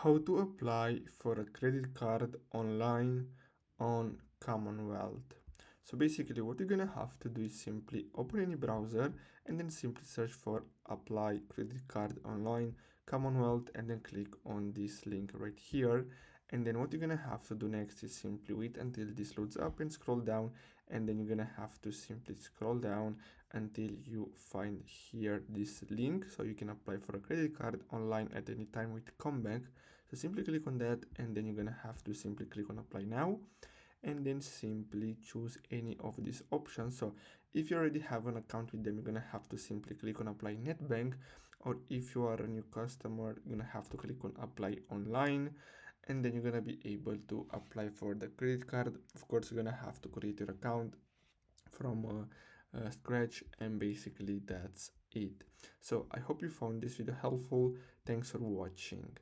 How to apply for a credit card online on Commonwealth. So basically what you're gonna have to do is simply open any browser and then simply search for apply credit card online Commonwealth and then click on this link right here. And then what you're gonna have to do next is simply wait until this loads up and scroll down, and then you're gonna have to simply scroll down until you find here this link so you can apply for a credit card online at any time with Combank. So simply click on that, and then you're gonna have to simply click on apply now, and then simply choose any of these options. So if you already have an account with them, you're gonna have to simply click on apply net bank, or if you are a new customer, you're gonna have to click on apply online, and then you're gonna be able to apply for the credit card. Of course, you're gonna have to create your account from scratch, and basically that's it. So I hope you found this video helpful. Thanks for watching.